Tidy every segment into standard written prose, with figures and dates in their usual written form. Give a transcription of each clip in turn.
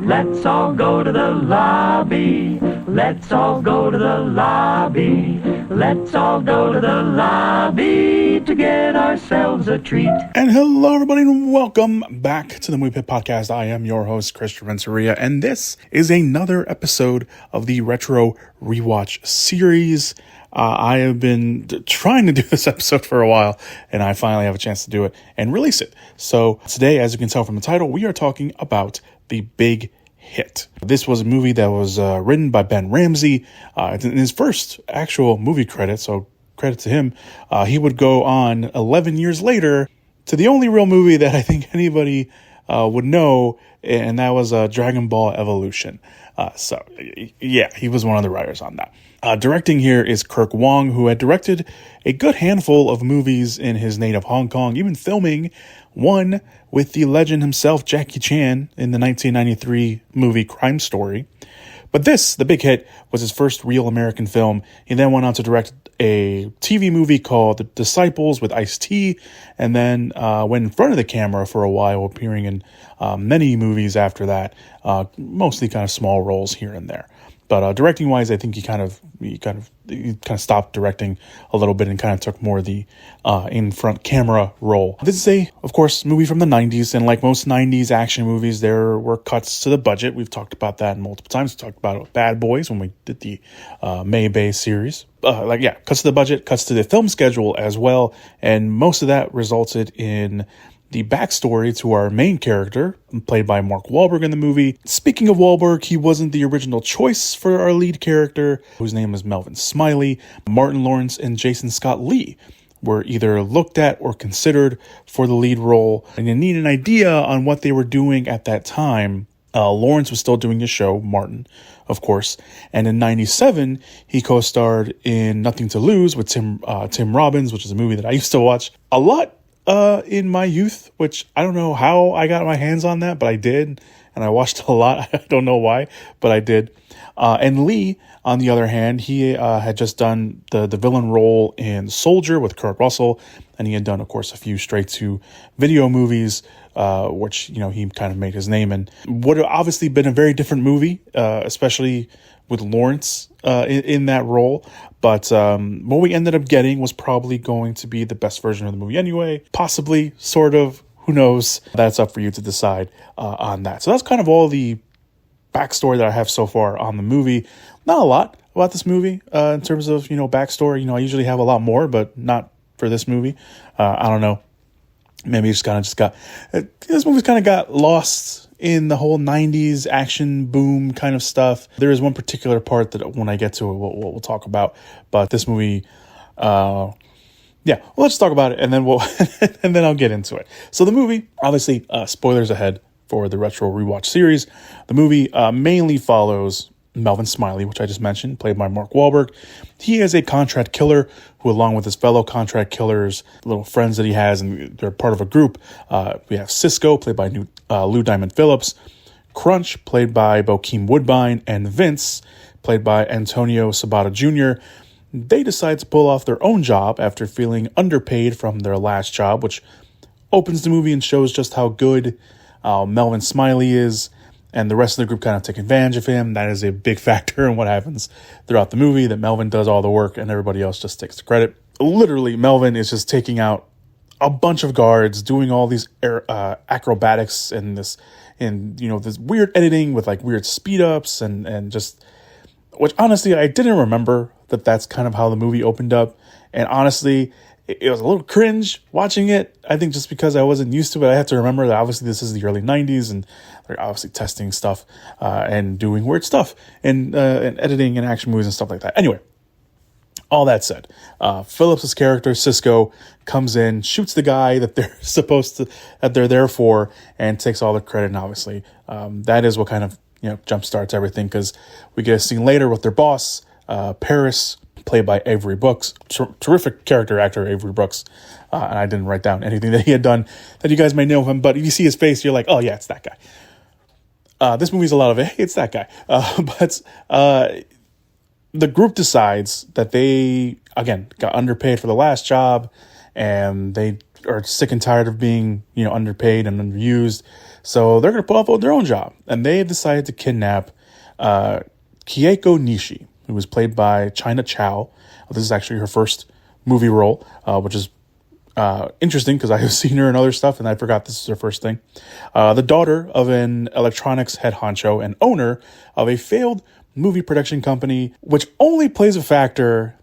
Let's all go to the lobby. Let's all go to the lobby. Let's all go to the lobby to get ourselves a treat. And hello, everybody, and welcome back to the Movie Pit Podcast. I am your host, Christopher Renteria, and this is another episode of the Retro Rewatch series. I have been trying to do this episode for a while, and I finally have a chance to do it and release it. So today, as you can tell from the title, we are talking about The Big Hit. This was a movie that was written by Ben Ramsey. In his first actual movie credit, so credit to him. He would go on 11 years later to the only real movie that I think anybody would know, and that was Dragon Ball Evolution. So yeah, he was one of the writers on that. Directing here is Kirk Wong, who had directed a good handful of movies in his native Hong Kong, even filming one with the legend himself, Jackie Chan, in the 1993 movie Crime Story. But this, The Big Hit, was his first real American film. He then went on to direct a TV movie called The Disciples with Ice-T, and then went in front of the camera for a while, appearing in many movies after that, mostly kind of small roles here and there. But directing wise, I think he kind of stopped directing a little bit and kind of took more of the in front camera role. This is of course, movie from the 90s, and like most 90s action movies, there were cuts to the budget. We've talked about that multiple times. We talked about Bad Boys when we did the May Bay series. Cuts to the budget, cuts to the film schedule as well, and most of that resulted in the backstory to our main character, played by Mark Wahlberg in the movie. Speaking of Wahlberg, he wasn't the original choice for our lead character, whose name is Melvin Smiley. Martin Lawrence and Jason Scott Lee were either looked at or considered for the lead role. And you need an idea on what they were doing at that time. Lawrence was still doing his show, Martin, of course. And in 97, he co-starred in Nothing to Lose with Tim Robbins, which is a movie that I used to watch a lot in my youth, which I don't know how I got my hands on that, but I did, and I watched a lot. I don't know why, but I did. And Lee, on the other hand, he had just done the villain role in Soldier with Kurt Russell, and he had done, of course, a few straight-to-video movies, which, he kind of made his name in. Would have obviously been a very different movie, especially with Lawrence in that role. But what we ended up getting was probably going to be the best version of the movie anyway. Possibly, sort of, who knows? That's up for you to decide on that. So that's kind of all the backstory that I have so far on the movie. Not a lot about this movie in terms of, backstory. I usually have a lot more, but not for this movie. I don't know. Maybe this movie's kind of got lost in the whole 90s action boom kind of stuff. There is one particular part that when I get to it, we'll talk about. But this movie, let's talk about it, and then and then I'll get into it. So the movie, obviously, spoilers ahead for the Retro Rewatch series. The movie mainly follows Melvin Smiley, which I just mentioned, played by Mark Wahlberg. He is a contract killer who, along with his fellow contract killers, little friends that he has, and they're part of a group. We have Cisco, played by Lou Diamond Phillips, Crunch, played by Bokeem Woodbine, and Vince, played by Antonio Sabata Jr. They decide to pull off their own job after feeling underpaid from their last job, which opens the movie and shows just how good Melvin Smiley is. And the rest of the group kind of take advantage of him. That is a big factor in what happens throughout the movie, that Melvin does all the work and everybody else just takes the credit. Literally, Melvin is just taking out a bunch of guards, doing all these acrobatics and this weird editing with like weird speed ups and just, which honestly, I didn't remember that that's kind of how the movie opened up. And honestly, it was a little cringe watching it. I think just because I wasn't used to it. I have to remember that obviously this is the early 90s and they're obviously testing stuff and doing weird stuff and editing and action movies and stuff like that. Anyway, all that said, Phillips' character, Cisco, comes in, shoots the guy that they're there for, and takes all the credit. And obviously, that is what kind of jumpstarts everything, because we get a scene later with their boss, Paris, played by Avery Brooks, terrific character actor Avery Brooks, and I didn't write down anything that he had done that you guys may know him, but if you see his face, you're like, oh yeah, it's that guy. This movie's a lot of, hey, it's that guy. But the group decides that they, again, got underpaid for the last job, and they are sick and tired of being, underpaid and underused. So they're going to put off their own job. And they decided to kidnap Kieko Nishi, who was played by China Chow. This is actually her first movie role, which is interesting because I have seen her in other stuff and I forgot this is her first thing. The daughter of an electronics head honcho and owner of a failed movie production company, which only plays a factor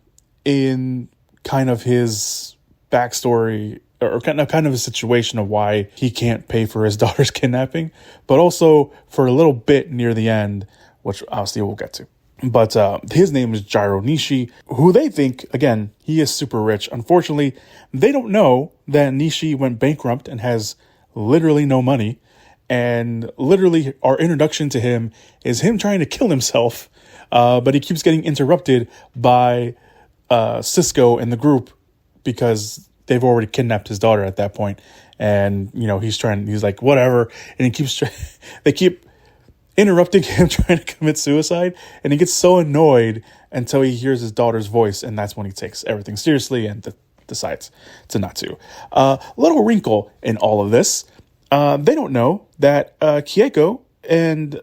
in kind of his backstory or kind of a situation of why he can't pay for his daughter's kidnapping, but also for a little bit near the end, which obviously we'll get to. But his name is Jiro Nishi, who they think, again, he is super rich. Unfortunately, they don't know that Nishi went bankrupt and has literally no money. And literally our introduction to him is him trying to kill himself. But he keeps getting interrupted by Cisco and the group because they've already kidnapped his daughter at that point. And, he's like, whatever. And they keep interrupting him trying to commit suicide, and he gets so annoyed until he hears his daughter's voice, and that's when he takes everything seriously and decides to not to. Little wrinkle in all of this, they don't know that Kieko and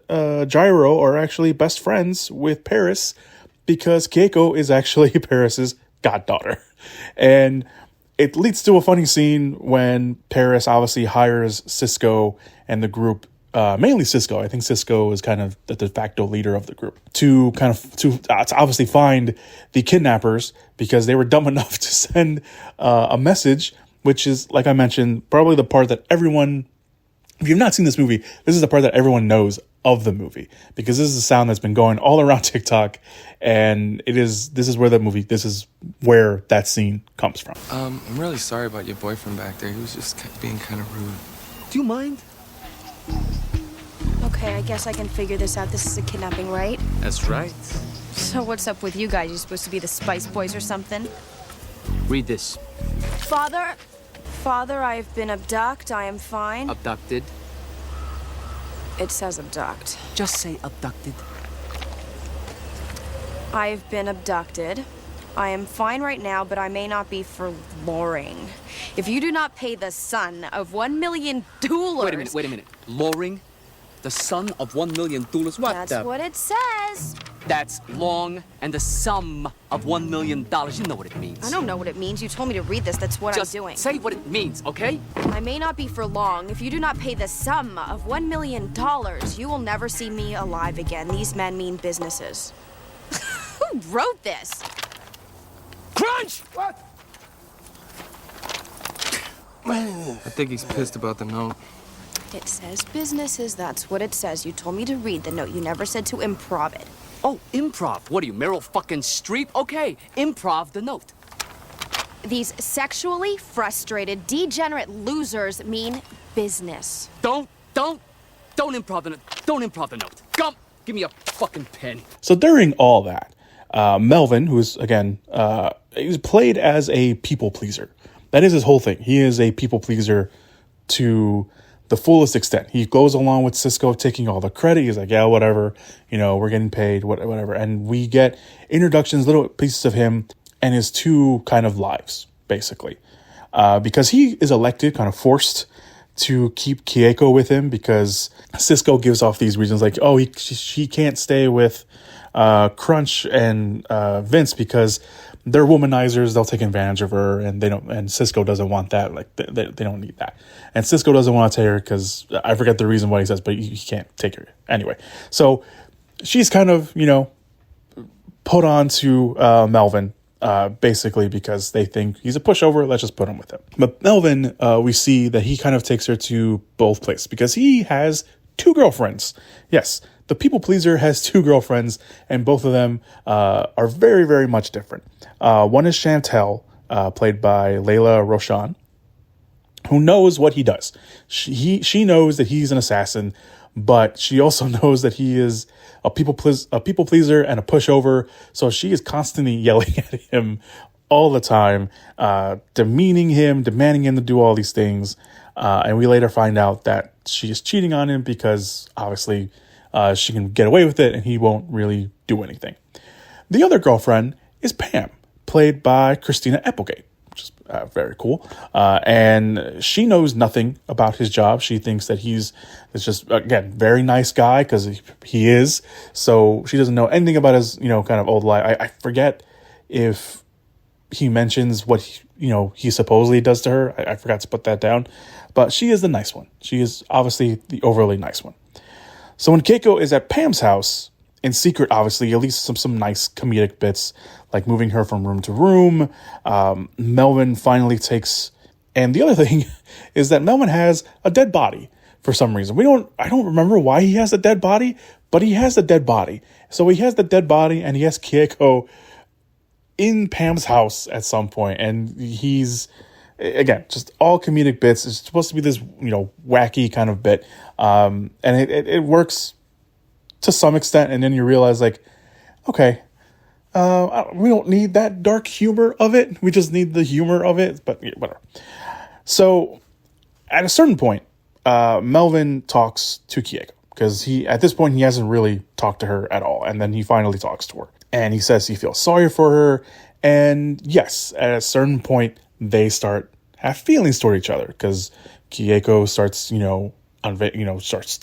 Jiro are actually best friends with Paris because Kieko is actually Paris's goddaughter. And it leads to a funny scene when Paris obviously hires Cisco and the group, mainly Cisco. I think Cisco is kind of the de facto leader of the group to obviously find the kidnappers because they were dumb enough to send a message, which is, like I mentioned, probably the part that everyone, if you've not seen this movie, this is the part that everyone knows of the movie because this is a sound that's been going all around TikTok, and this is where that scene comes from. I'm really sorry about your boyfriend back there. He was just being kind of rude. Do you mind? Okay, I guess I can figure this out. This is a kidnapping, right? That's right. So what's up with you guys? You supposed to be the Spice Boys or something? Read this. Father, I've been abducted. I am fine. Abducted. It says abduct. Just say abducted. I've been abducted. I am fine right now, but I may not be for luring. If you do not pay the son of $1 million... Wait a minute. Luring? The son of $1 million? What? That's what it says. That's long and the sum of $1 million. You know what it means. I don't know what it means. You told me to read this. That's what Just I'm doing. say what it means, okay? I may not be for long. If you do not pay the sum of $1 million, you will never see me alive again. These men mean businesses. Who wrote this? Crunch! What? I think he's pissed about the note. It says businesses. That's what it says. You told me to read the note. You never said to improv it. Oh, improv. What are you, Meryl fucking Streep? Okay, improv the note. These sexually frustrated, degenerate losers mean business. Don't improv the note. Don't improv the note. Come, give me a fucking pen. So during all that, Melvin, who's again, he's played as a people pleaser. That is his whole thing. He is a people pleaser to the fullest extent. He goes along with Cisco taking all the credit. He's like, yeah, whatever, we're getting paid, whatever. And we get introductions, little pieces of him and his two kind of lives, basically. Because he is elected, kind of forced to keep Kieko with him because Cisco gives off these reasons like, oh, she can't stay with Crunch and Vince because they're womanizers. They'll take advantage of her, and they don't. And Cisco doesn't want that. Like they don't need that. And Cisco doesn't want to take her because I forget the reason why he says, but he can't take her anyway. So she's kind of put on to Melvin. Basically because they think he's a pushover, let's just put him with him. But Melvin, we see that he kind of takes her to both places because he has two girlfriends. Yes, the people pleaser has two girlfriends, and both of them are very, very much different. One is Chantel, played by Layla Roshan, who knows what he does. She knows that he's an assassin, but she also knows that he is a people pleaser and a pushover. So she is constantly yelling at him all the time, demeaning him, demanding him to do all these things. And we later find out that she is cheating on him because obviously she can get away with it and he won't really do anything. The other girlfriend is Pam, played by Christina Applegate, which is Very cool. And she knows nothing about his job. She thinks that he's just, again, very nice guy, because he is. So she doesn't know anything about his, kind of old life. I forget if he mentions what, he supposedly does to her. I forgot to put that down. But she is the nice one. She is obviously the overly nice one. So when Keiko is at Pam's house, in secret, obviously, at least some nice comedic bits, like moving her from room to room. Melvin finally takes, and the other thing is that Melvin has a dead body for some reason. I don't remember why he has a dead body, but he has a dead body. So he has the dead body, and he has Keiko in Pam's house at some point, and he's, again, just all comedic bits. It's supposed to be this, wacky kind of bit, and it works to some extent, and then you realize, like, okay, we don't need that dark humor of it. We just need the humor of it, but yeah, whatever. So at a certain point, Melvin talks to Keiko, because at this point, he hasn't really talked to her at all, and then he finally talks to her, and he says he feels sorry for her, and yes, at a certain point, they have feelings toward each other, because Keiko starts, starts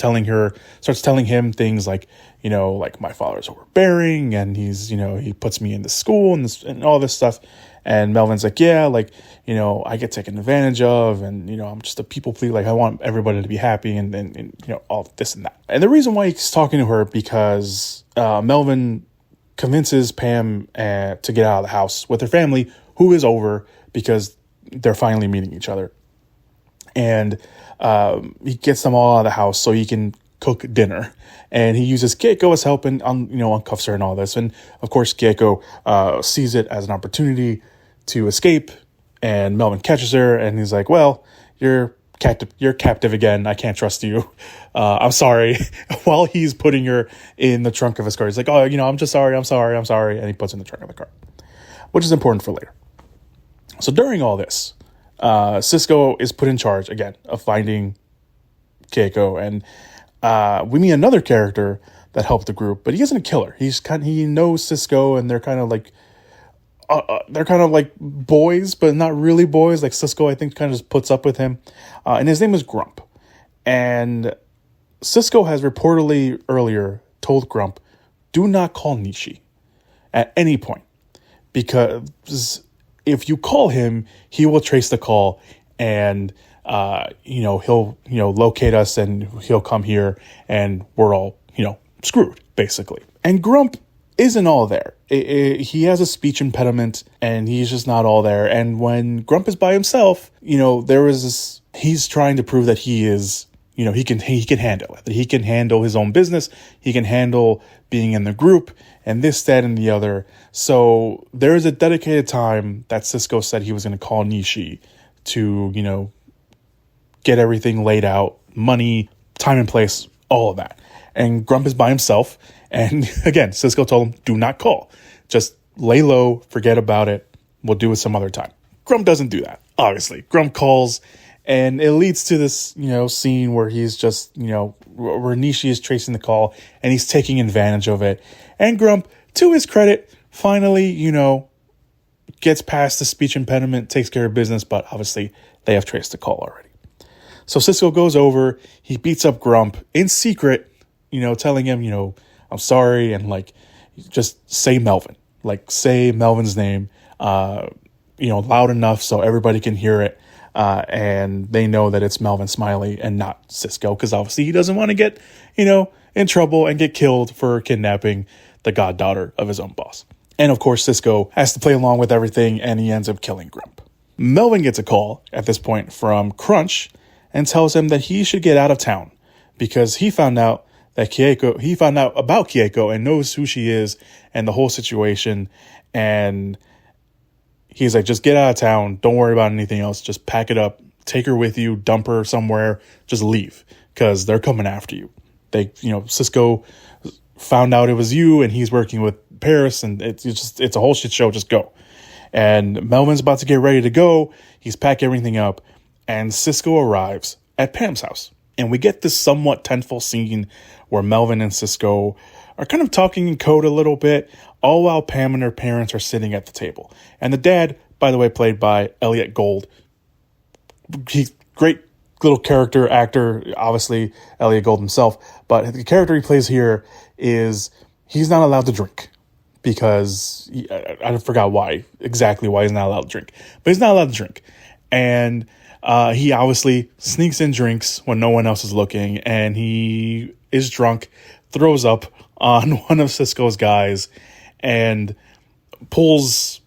telling him things like, like my father's overbearing, and he's, he puts me into school and all this stuff. And Melvin's like, yeah, like, I get taken advantage of, and, I'm just a people pleaser. Like, I want everybody to be happy, and all this and that. And the reason why he's talking to her, because Melvin convinces Pam to get out of the house with her family, who is over, because they're finally meeting each other. And he gets them all out of the house so he can cook dinner. And he uses Keiko as help and uncuffs her and all this. And of course, Keiko sees it as an opportunity to escape. And Melvin catches her, and he's like, "Well, you're captive again. I can't trust you. I'm sorry." While he's putting her in the trunk of his car, he's like, "Oh, I'm just sorry. I'm sorry." And he puts her in the trunk of the car, which is important for later. So during all this, Cisco is put in charge again of finding Keiko, and we meet another character that helped the group, but he isn't a killer. He knows Cisco, and they're kind of like boys, but not really boys. Like Cisco, I think, kind of just puts up with him, and his name is Grump. And Cisco has reportedly earlier told Grump, "Do not call Nishi at any point, because if you call him, he will trace the call, and he'll locate us, and he'll come here, and we're all screwed, basically." And Grump isn't all there. He has a speech impediment, and he's just not all there. And when Grump is by himself, there is this. He's trying to prove that he is. He can handle it. That he can handle his own business. He can handle being in the group, and this, that, and the other. So there is a dedicated time that Cisco said he was going to call Nishi to, get everything laid out, money, time and place, all of that. And Grump is by himself. And again, Cisco told him, "Do not call. Just lay low, forget about it. We'll do it some other time." Grump doesn't do that, obviously. Grump calls, and it leads to this, scene where he's just, where Nishi is tracing the call, and he's taking advantage of it. And Grump, to his credit, finally, gets past the speech impediment, takes care of business, but obviously they have traced the call already. So Cisco goes over, he beats up Grump in secret, telling him, "I'm sorry," and like, just say Melvin. Like, say Melvin's name, loud enough so everybody can hear it. And they know that it's Melvin Smiley and not Cisco, because obviously he doesn't want to get, in trouble and get killed for kidnapping the goddaughter of his own boss. And of course, Cisco has to play along with everything, and he ends up killing Grump. Melvin gets a call at this point from Crunch and tells him that he should get out of town, because he found out about Keiko and knows who she is and the whole situation. And he's like, "Just get out of town. Don't worry about anything else. Just pack it up, take her with you, dump her somewhere, just leave, because they're coming after you." Cisco found out it was you, and he's working with Paris, and it's a whole shit show. Just go. And Melvin's about to get ready to go. He's packing everything up, and Cisco arrives at Pam's house. And we get this somewhat tenseful scene where Melvin and Cisco are kind of talking in code a little bit, all while Pam and her parents are sitting at the table. And the dad by the way, played by Elliot Gould. He's great little character actor, obviously Elliot Gould himself, but the character he plays here is he's not allowed to drink because I forgot exactly why he's not allowed to drink, but he's not allowed to drink. And he obviously sneaks in drinks when no one else is looking, and he is drunk, throws up on one of Cisco's guys, and pulls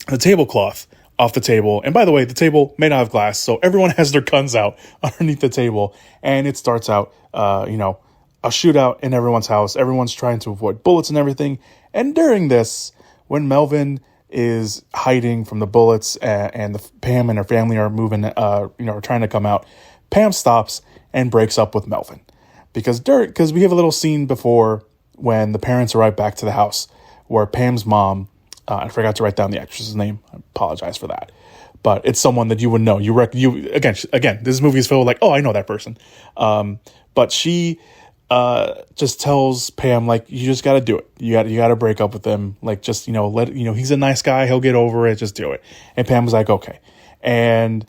the tablecloth off the table. And by the way, the table may not have glass, so everyone has their guns out underneath the table, and it starts out, a shootout in everyone's house. Everyone's trying to avoid bullets and everything. And during this, when Melvin is hiding from the bullets and Pam and her family are moving, are trying to come out, Pam stops and breaks up with Melvin because we have a little scene before when the parents arrive back to the house where Pam's mom, I forgot to write down the actress's name. I apologize for that, but it's someone that you would know. Again, this movie is filled with I know that person. But she just tells Pam, you just got to do it. You got to break up with him. He's a nice guy. He'll get over it. Just do it. And Pam was like, okay. And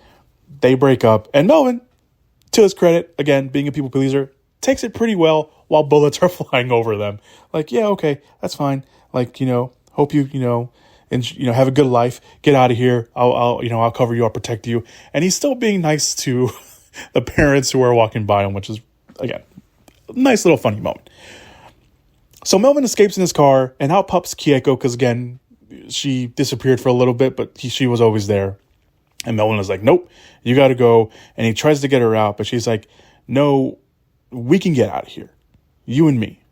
they break up. And Melvin, to his credit, again, being a people pleaser, takes it pretty well while bullets are flying over them. Yeah, okay, that's fine. Hope you, have a good life. Get out of here. I'll cover you. I'll protect you. And he's still being nice to the parents who are walking by him, which is, again, a nice little funny moment. So Melvin escapes in his car and out pops Keiko because, again, she disappeared for a little bit, but she was always there. And Melvin is like, nope, you got to go. And he tries to get her out, but she's like, no, we can get out of here. You and me.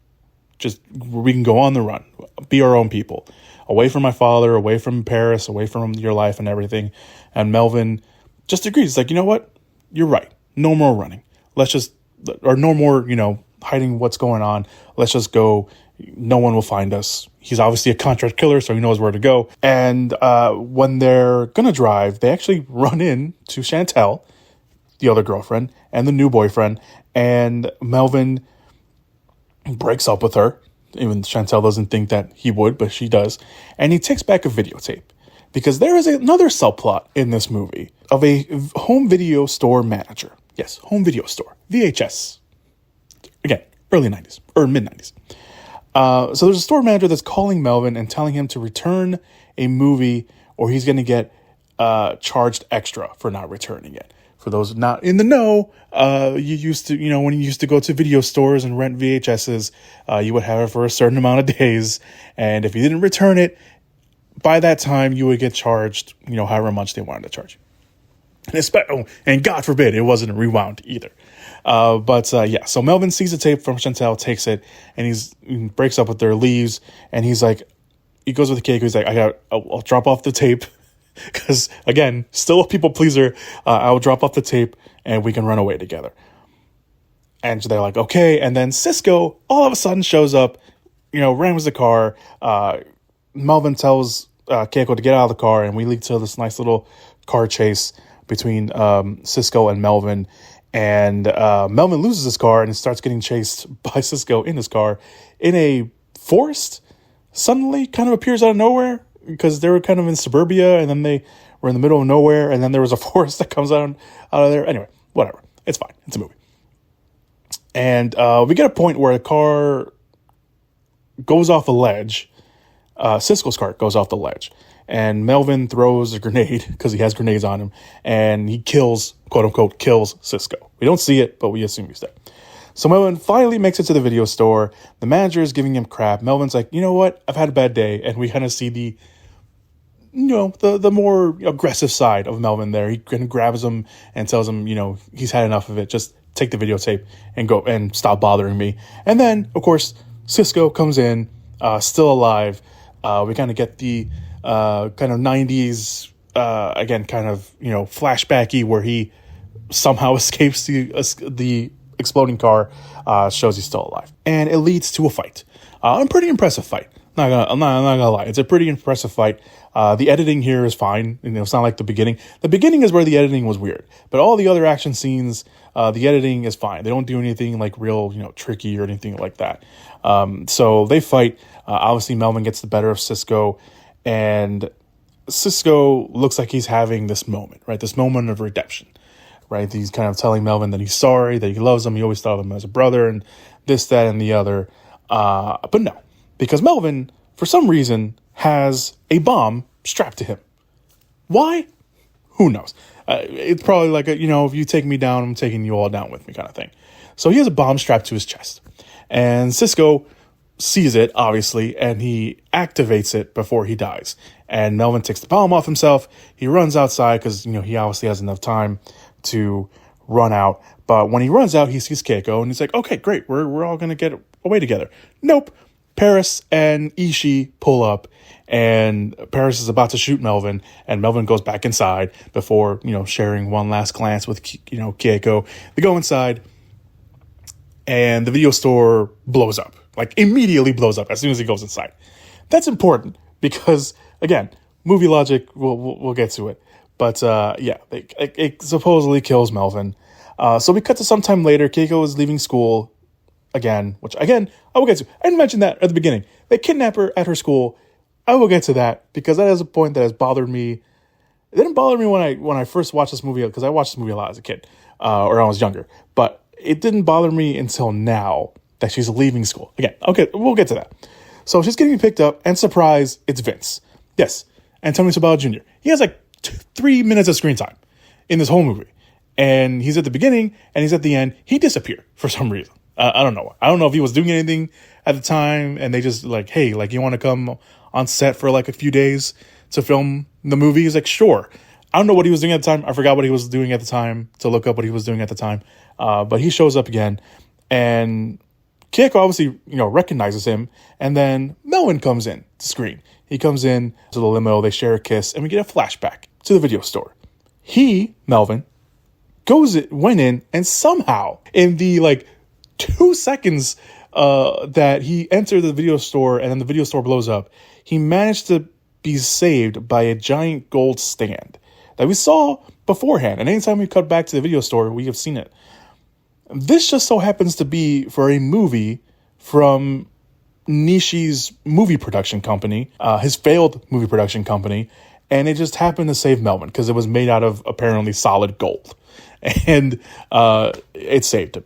We can go on the run, be our own people, away from my father, away from Paris, away from your life and everything. And Melvin just agrees. He's like, you know what? You're right. No more running. No more, hiding what's going on. Let's just go. No one will find us. He's obviously a contract killer, so he knows where to go. And when they're going to drive, they actually run into Chantel, the other girlfriend, and the new boyfriend. And Melvin breaks up with her. Even Chantel doesn't think that he would, but she does. And he takes back a videotape because there is another subplot in this movie of a home video store manager. Yes, home video store. VHS. Again, early 90s or mid 90s. So there's a store manager that's calling Melvin and telling him to return a movie or he's going to get charged extra for not returning it. For those not in the know, you used to, when you used to go to video stores and rent VHSs, you would have it for a certain amount of days. And if you didn't return it, by that time, you would get charged, however much they wanted to charge you. And God forbid, it wasn't rewound either. So Melvin sees the tape from Chantel, takes it, and he breaks up with her, leaves, and he's like, he goes with the cake. He's like, I'll drop off the tape. Because, again, still a people pleaser. I will drop off the tape and we can run away together. And they're like, okay. And then Cisco all of a sudden shows up, rams the car. Melvin tells Keiko to get out of the car. And we lead to this nice little car chase between Cisco and Melvin. And Melvin loses his car and starts getting chased by Cisco in his car in a forest. Suddenly kind of appears out of nowhere. Because they were kind of in suburbia, and then they were in the middle of nowhere, and then there was a forest that comes out of there. Anyway, whatever. It's fine. It's a movie. And we get a point where a car goes off a ledge. Cisco's car goes off the ledge. And Melvin throws a grenade, because he has grenades on him, and he kills, quote-unquote, kills Cisco. We don't see it, but we assume he's dead. So Melvin finally makes it to the video store. The manager is giving him crap. Melvin's like, you know what? I've had a bad day. And we kind of see the more aggressive side of Melvin there. He kind of grabs him and tells him, he's had enough of it. Just take the videotape and go and stop bothering me. And then, of course, Cisco comes in, still alive. We kind of get the kind of 90s, again, kind of, flashbacky where he somehow escapes the exploding car, shows he's still alive. And it leads to a fight. A pretty impressive fight. I'm not gonna lie. It's a pretty impressive fight. The editing here is fine. It's not like the beginning. The beginning is where the editing was weird. But all the other action scenes, the editing is fine. They don't do anything like real, tricky or anything like that. So they fight. Obviously, Melvin gets the better of Cisco. And Cisco looks like he's having this moment, right? This moment of redemption, right? He's kind of telling Melvin that he's sorry, that he loves him. He always thought of him as a brother and this, that, and the other. But no, because Melvin, for some reason, has a bomb strapped to him. Why? Who knows? It's probably like, if you take me down, I'm taking you all down with me kind of thing. So he has a bomb strapped to his chest. And Cisco sees it, obviously, and he activates it before he dies. And Melvin takes the bomb off himself. He runs outside because, he obviously has enough time to run out. But when he runs out, he sees Keiko, and he's like, okay, great, we're all going to get away together. Nope. Paris and Ishii pull up, and Paris is about to shoot Melvin, and Melvin goes back inside before, sharing one last glance with, Keiko. They go inside, and the video store blows up. Like, immediately blows up as soon as he goes inside. That's important because, again, movie logic, we'll get to it. But, it supposedly kills Melvin. So we cut to sometime later. Keiko is leaving school again, which, again, I will get to. I didn't mention that at the beginning. They kidnap her at her school. I will get to that because that is a point that has bothered me. It didn't bother me when I first watched this movie because I watched this movie a lot as a kid or I was younger. But it didn't bother me until now that she's leaving school. Again, okay, we'll get to that. So she's getting picked up, and surprise, it's Vince. Yes, Antonio Sabella Jr. He has like 3 minutes of screen time in this whole movie. And he's at the beginning, and he's at the end. He disappeared for some reason. I don't know. I don't know if he was doing anything at the time, and they just like, hey, like, you want to come on set for like a few days to film the movie? He's like, sure. I don't know what he was doing at the time. I forgot what he was doing at the time to look up what he was doing at the time. But he shows up again, and Keiko obviously, recognizes him, and then Melvin comes in to screen. He comes in to the limo, they share a kiss, and we get a flashback to the video store. Melvin, went in, and somehow, in the 2 seconds that he entered the video store and then the video store blows up, he managed to be saved by a giant gold stand that we saw beforehand. And anytime we cut back to the video store, we have seen it. This just so happens to be for a movie from Nishi's movie production company, his failed movie production company, and it just happened to save Melvin because it was made out of apparently solid gold, and it saved him.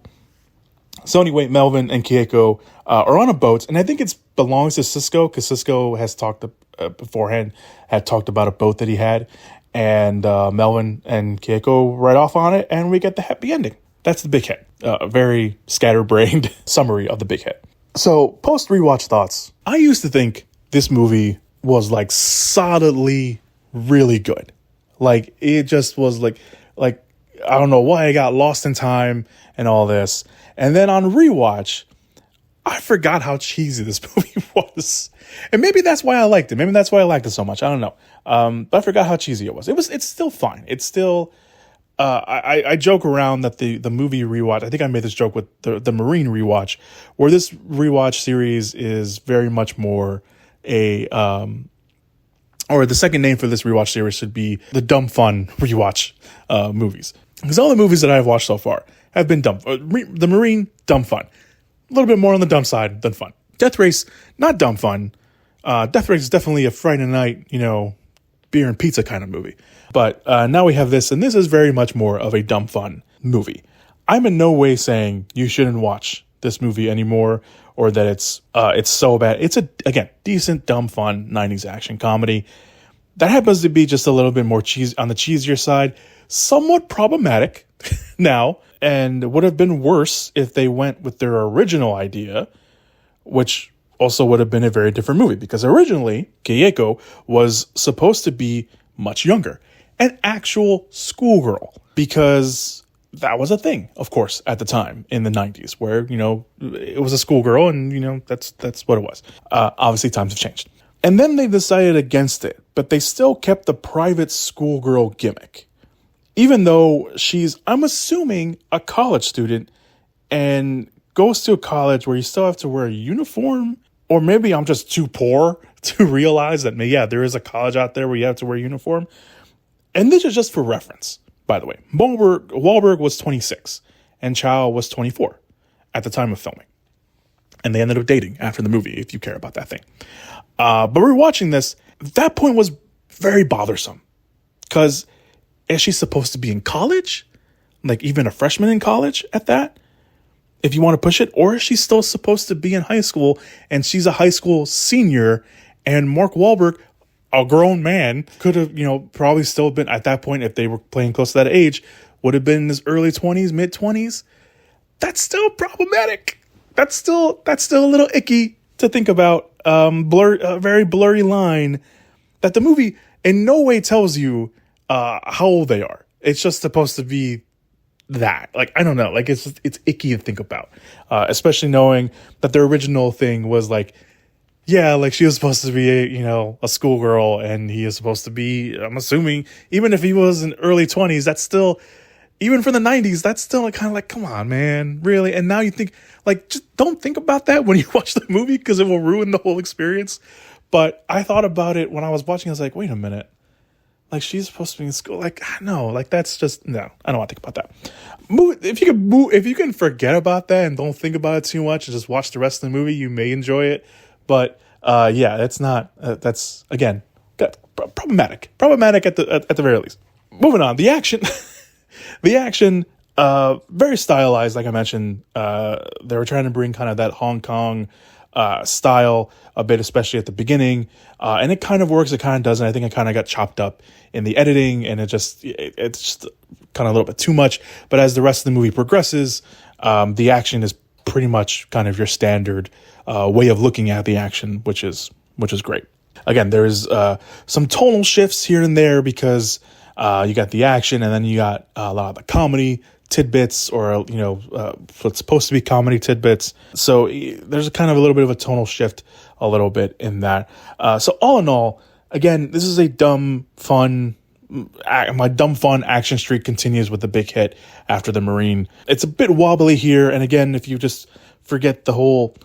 So anyway, Melvin and Keiko are on a boat, and I think it belongs to Cisco because Cisco has talked beforehand, had talked about a boat that he had, and Melvin and Keiko ride off on it, and we get the happy ending. That's the big hit. A very scatterbrained summary of the big hit. So, post-rewatch thoughts. I used to think this movie was solidly really good. It just was like I don't know why I got lost in time and all this. And then on rewatch, I forgot how cheesy this movie was. And maybe that's why I liked it. Maybe that's why I liked it so much. I don't know. But I forgot how cheesy it was. It's still fine. It's still... I joke around that the movie rewatch, I think I made this joke with the Marine rewatch, where this rewatch series is very much more or the second name for this rewatch series should be the dumb fun rewatch movies. Because all the movies that I've watched so far have been dumb. The Marine, dumb fun. A little bit more on the dumb side than fun. Death Race, not dumb fun. Death Race is definitely a Friday night, beer and pizza kind of movie. But now we have this, and this is very much more of a dumb fun movie. I'm in no way saying you shouldn't watch this movie anymore or that it's so bad. It's again, decent, dumb fun 90s action comedy that happens to be just a little bit more on the cheesier side, somewhat problematic now, and would have been worse if they went with their original idea, which also would have been a very different movie because originally Keiko was supposed to be much younger. An actual schoolgirl, because that was a thing, of course, at the time in the 90s where, it was a schoolgirl and, that's what it was. Obviously, times have changed. And then they decided against it, but they still kept the private schoolgirl gimmick. Even though she's, I'm assuming, a college student and goes to a college where you still have to wear a uniform. Or maybe I'm just too poor to realize that, there is a college out there where you have to wear a uniform. And this is just for reference, by the way. Wahlberg was 26 and Chow was 24 at the time of filming. And they ended up dating after the movie, if you care about that thing. But we're watching this. That point was very bothersome. Because is she supposed to be in college? Like even a freshman in college at that? If you want to push it, or is she still supposed to be in high school and she's a high school senior, and Mark Wahlberg, a grown man, could have, probably still been at that point, if they were playing close to that age, would have been in his early 20s, mid 20s. That's still problematic. That's still a little icky to think about. A very blurry line that the movie in no way tells you how old they are. It's just supposed to be that. Like, I don't know. Like, it's icky to think about, especially knowing that the original thing was like, yeah, like she was supposed to be a schoolgirl, and he is supposed to be, I'm assuming, even if he was in early 20s, that's still, even for the 90s, that's still kind of like, come on, man, really? And now you think, like, just don't think about that when you watch the movie, because it will ruin the whole experience. But I thought about it when I was watching. I was like, wait a minute. Like, she's supposed to be in school. Like, no, like, that's just, no, I don't want to think about that. If you can forget about that and don't think about it too much and just watch the rest of the movie, you may enjoy it. But, yeah, that's not, that's, again, problematic at the very least. Moving on, the action, very stylized. Like I mentioned, they were trying to bring kind of that Hong Kong style a bit, especially at the beginning, and it kind of works, it kind of doesn't. I think it kind of got chopped up in the editing, and it's just kind of a little bit too much. But as the rest of the movie progresses, the action is pretty much kind of your standard way of looking at the action, which is great. Again, there's some tonal shifts here and there, because you got the action, and then you got a lot of the comedy tidbits, or what's supposed to be comedy tidbits. So there's a kind of a little bit of a tonal shift a little bit in that. So all in all, again, this is a my dumb fun action streak continues with the big hit after the Marine. It's a bit wobbly here, and again, if you just forget the whole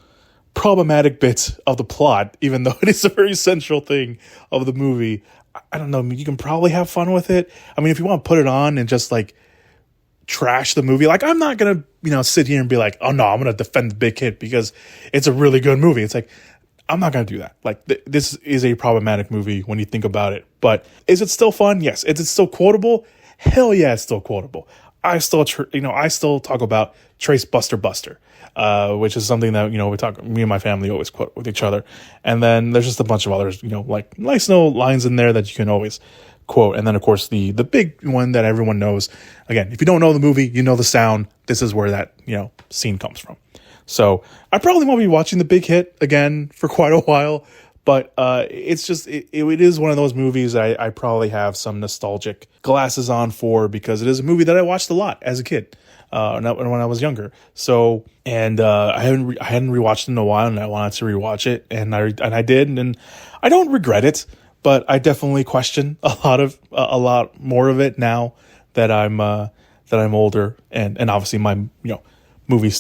problematic bits of the plot, even though it is a very central thing of the movie, I don't know, you can probably have fun with it. I mean, if you want to put it on and just like trash the movie, like, I'm not gonna sit here and be like, oh no, I'm gonna defend the big hit because it's a really good movie. It's like, I'm not gonna do that. Like, this is a problematic movie when you think about it. But is it still fun? Yes. Is it still quotable? Hell yeah, it's still quotable. I still talk about Trace Buster, which is something that me and my family always quote with each other. And then there's just a bunch of others, like nice little lines in there that you can always quote. And then of course the big one that everyone knows. Again, if you don't know the movie, you know the sound. This is where that scene comes from. So I probably won't be watching The Big Hit again for quite a while, but it's just it is one of those movies that I probably have some nostalgic glasses on for, because it is a movie that I watched a lot as a kid, when I was younger. So, and I hadn't rewatched it in a while, and I wanted to rewatch it, and I did, and I don't regret it, but I definitely question a lot more of it now that I'm older, and obviously my movie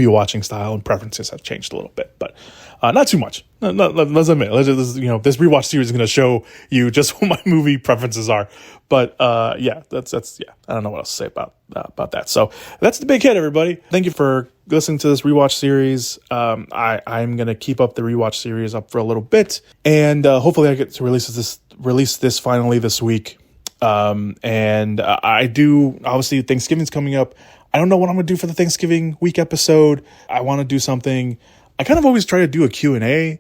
watching style and preferences have changed a little bit, but not too much. Let's admit, this rewatch series is going to show you just what my movie preferences are. But yeah, that's I don't know what else to say about that. So that's The Big Hit, everybody. Thank you for listening to this rewatch series. I'm going to keep up the rewatch series up for a little bit, and hopefully I get to release this finally this week. And I do, obviously Thanksgiving's coming up. I don't know what I'm going to do for the Thanksgiving week episode. I want to do something. I kind of always try to do a Q&A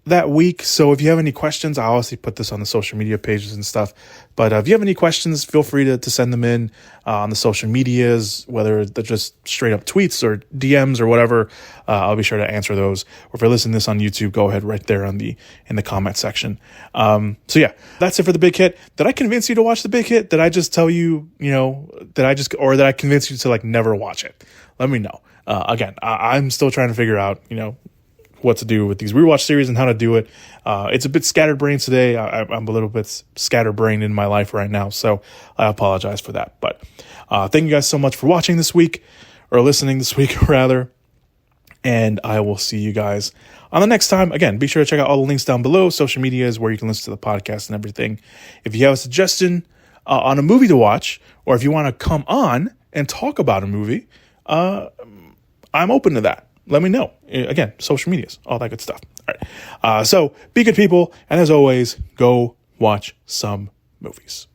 that week. So if you have any questions, I obviously put this on the social media pages and stuff. But if you have any questions, feel free to send them in on the social medias, whether they're just straight up tweets or DMs or whatever. I'll be sure to answer those. Or if you're listening to this on YouTube, go ahead right there in the comment section. So yeah, that's it for The Big Hit. Did I convince you to watch The Big Hit? Did I just tell you, that I convince you to like never watch it? Let me know. Again, I'm still trying to figure out, what to do with these rewatch series and how to do it. It's a bit scatterbrained today. I'm a little bit scatterbrained in my life right now, so I apologize for that. But thank you guys so much for watching this week, or listening this week, rather. And I will see you guys on the next time. Again, be sure to check out all the links down below. Social media is where you can listen to the podcast and everything. If you have a suggestion on a movie to watch, or if you want to come on and talk about a movie, I'm open to that. Let me know. Again, social medias, all that good stuff. All right. So be good people. And as always, go watch some movies.